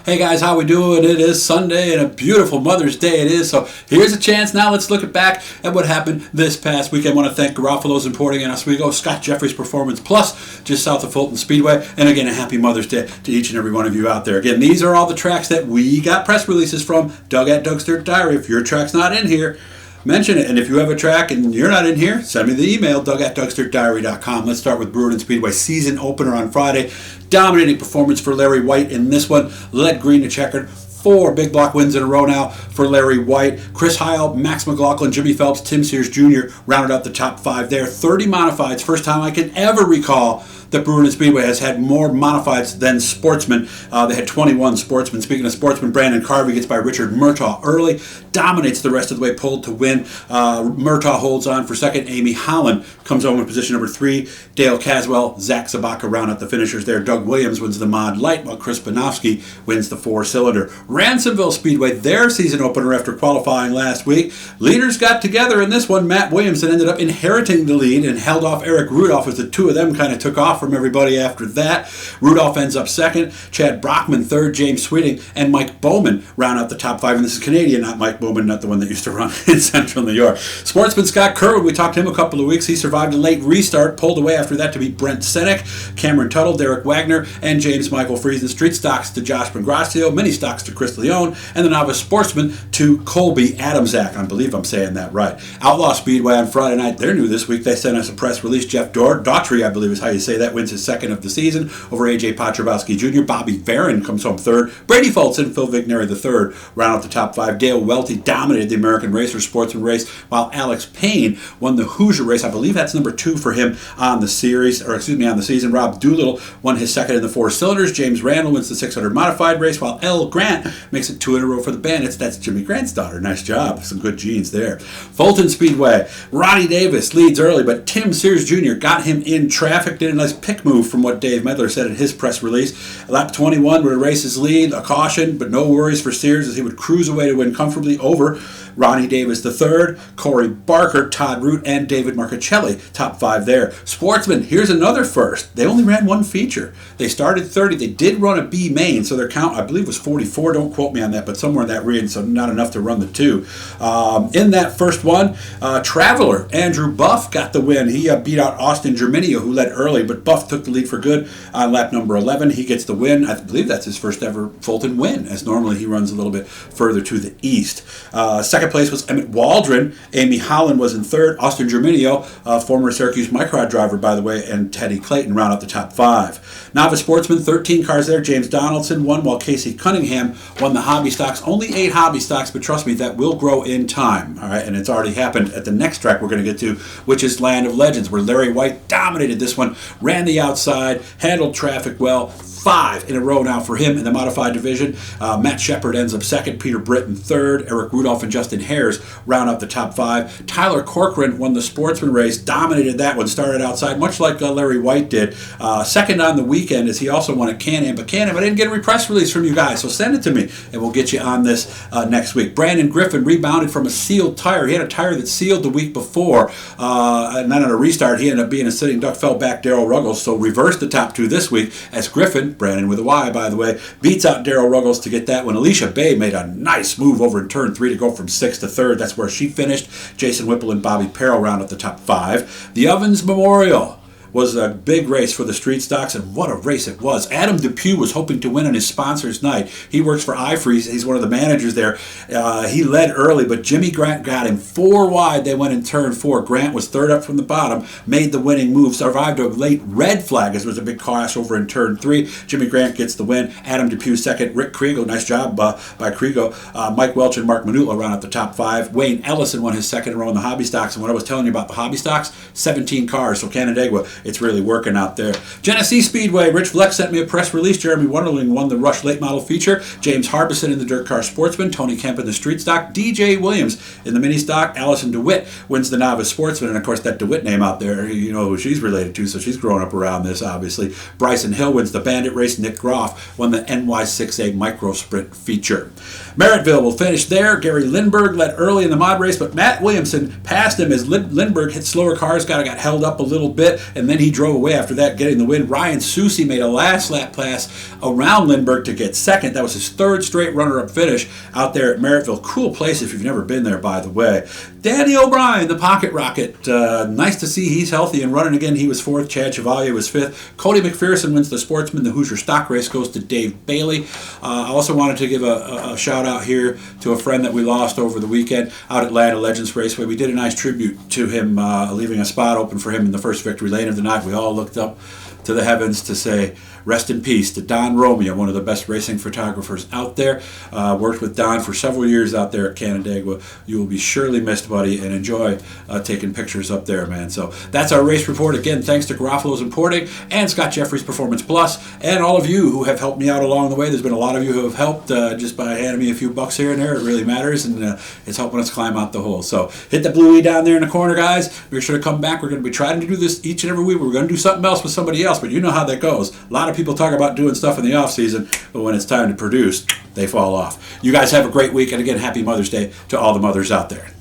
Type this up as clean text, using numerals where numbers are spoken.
Hey guys, how we doing? It is Sunday and a beautiful Mother's Day it is. So here's a chance now. Let's look back at what happened this past weekend. I want to thank Garofalo's Importing in Oswego, Scott Jeffrey's Performance Plus, just south of Fulton Speedway. And again, a happy Mother's Day to each and every one of you out there. Again, these are all the tracks that we got press releases from. Doug at Doug's Dirt Diary. If your track's not in here, mention it. And if you have a track and you're not in here, send me the email, doug@dougsdirtdiary.com. Let's start with Brewerton Speedway season opener on Friday. Dominating performance for Larry White in this one. Led green to checkered. 4 big block wins in a row now for Larry White. Chris Heil, Max McLaughlin, Jimmy Phelps, Tim Sears Jr. rounded out the top 5 there. 30 modifieds. First time I can ever recall that Brewerton Speedway has had more modifieds than sportsmen. They had 21 sportsmen. Speaking of sportsmen, Brandon Carvey gets by Richard Murtaugh early, dominates the rest of the way, pulled to win. Murtaugh holds on for second. Amy Holland comes home in position number 3. Dale Caswell, Zach Zabaka round out the finishers there. Doug Williams wins the Mod Light, while Chris Banofsky wins the 4-cylinder. Ransomville Speedway, their season opener after qualifying last week. Leaders got together in this one. Matt Williamson ended up inheriting the lead and held off Eric Rudolph as the two of them kind of took off from everybody after that. Rudolph ends up second, Chad Brockman third, James Sweeting, and Mike Bowman round out the top 5. And this is Canadian, not Mike Bowman, not the one that used to run in Central New York. Sportsman Scott Kerwin, we talked to him a couple of weeks. He survived a late restart, pulled away after that to beat Brent Senek, Cameron Tuttle, Derek Wagner, and James Michael Friesen. Street stocks to Josh Pangracio, mini stocks to Chris Leone, and the novice sportsman to Colby Adamzak. I believe I'm saying that right. Outlaw Speedway on Friday night, they're new this week. They sent us a press release. Jeff Daughtry, I believe is how you say that, wins his second of the season over A.J. Piotrowski Jr. Bobby Barron comes home third. Brady Fultz and Phil Vigneri the third round out the top 5. Dale Welty dominated the American Racer Sportsman race, while Alex Payne won the Hoosier race. I believe that's number 2 for him on the series, or excuse me, on the season. Rob Doolittle won his second in the 4 cylinders. James Randall wins the 600 modified race, while Elle Grant makes it 2 in a row for the Bandits. That's Jimmy Grant's daughter. Nice job. Some good genes there. Fulton Speedway. Ronnie Davis leads early, but Tim Sears Jr. got him in traffic. Did a nice pick move from what Dave Medler said in his press release. Lap 21 would erase his lead, a caution, but no worries for Sears as he would cruise away to win comfortably over Ronnie Davis III, Corey Barker, Todd Root, and David Marcichelli. Top 5 there. Sportsman, here's another first. They only ran one feature. They started 30. They did run a B main, so their count, I believe, was 44. Don't quote me on that, but somewhere in that region, so not enough to run the 2. In that first one, Traveler, Andrew Buff got the win. He beat out Austin Germinio, who led early, but Buff took the lead for good on lap number 11. He gets the win. I believe that's his first ever Fulton win, as normally he runs a little bit further to the east. Second place was Emmett Waldron. Amy Holland was in third. Austin Germinio, former Syracuse Microd driver, by the way, and Teddy Clayton round out the top 5. Novice sportsman, 13 cars there. James Donaldson won, while Casey Cunningham won the hobby stocks. Only 8 hobby stocks, but trust me, that will grow in time. All right, and it's already happened at the next track we're going to get to, which is Land of Legends, where Larry White dominated this one, ran the outside, handled traffic well. 5 in a row now for him in the modified division. Matt Shepard ends up second, Peter Britton third, Eric Rudolph and Justin Hares round out the top 5. Tyler Corcoran won the sportsman race, dominated that one, started outside, much like Larry White did. Second on the weekend as he also won at Can-Am, but I didn't get a press release from you guys, so send it to me and we'll get you on this next week. Brandon Griffin rebounded from a sealed tire. He had a tire that sealed the week before, and then on a restart he ended up being a sitting duck, fell back Darryl Ruggles, so reversed the top 2 this week as Griffin, Brandon with a Y, by the way, beats out Darryl Ruggles to get that one. Alicia Bay made a nice move over in turn 3 to go from 6th to 3rd. That's where she finished. Jason Whipple and Bobby Perro round up the top 5. The Ovens Memorial was a big race for the street stocks, and what a race it was. Adam Depew was hoping to win on his sponsor's night. He works for iFreeze. He's one of the managers there. He led early, but Jimmy Grant got him 4 wide. They went in turn 4. Grant was third up from the bottom, made the winning move, survived a late red flag as it was a big crash over in turn 3. Jimmy Grant gets the win. Adam Depew second. Rick Kriegel, nice job by Kriegel. Mike Welch and Mark Manutla round up the top 5. Wayne Ellison won his second in a row in the hobby stocks, and what I was telling you about the hobby stocks, 17 cars, so Canandaigua, it's really working out there. Genesee Speedway, Rich Flex sent me a press release. Jeremy Wonderling won the Rush Late Model feature. James Harbison in the Dirt Car Sportsman. Tony Kemp in the Street Stock. DJ Williams in the Mini Stock. Allison DeWitt wins the Novice Sportsman. And of course, that DeWitt name out there, you know who she's related to, so she's growing up around this, obviously. Bryson Hill wins the Bandit race. Nick Groff won the NY6A Micro Sprint feature. Merrittville will finish there. Gary Lindbergh led early in the mod race, but Matt Williamson passed him as Lindbergh hit slower cars, got held up a little bit, and then then he drove away after that, getting the win. Ryan Susie made a last lap pass around Lindbergh to get second. That was his third straight runner-up finish out there at Merrittville. Cool place if you've never been there, by the way. Danny O'Brien, the Pocket Rocket. Nice to see he's healthy and running again. He was fourth. Chad Chevalier was fifth. Cody McPherson wins the Sportsman. The Hoosier Stock Race goes to Dave Bailey. I also wanted to give a shout out here to a friend that we lost over the weekend out at Atlanta, Legends Raceway. We did a nice tribute to him, leaving a spot open for him in the first victory lane of the night. We all looked up to the heavens to say rest in peace to Don Romeo, one of the best racing photographers out there. Worked with Don for several years out there at Canandaigua. You will be surely missed, buddy, and enjoy taking pictures up there, man. So that's our race report. Again, thanks to Garofalo's Importing and Scott Jeffries Performance Plus, and all of you who have helped me out along the way. There's been a lot of you who have helped just by handing me a few bucks here and there. It really matters, and it's helping us climb out the hole. So hit the blue E down there in the corner, guys. Make sure to come back. We're going to be trying to do this each and every week. We're going to do something else with somebody else, but you know how that goes. A lot of people talk about doing stuff in the off season, but when it's time to produce, they fall off. You guys have a great week, and again, happy Mother's Day to all the mothers out there.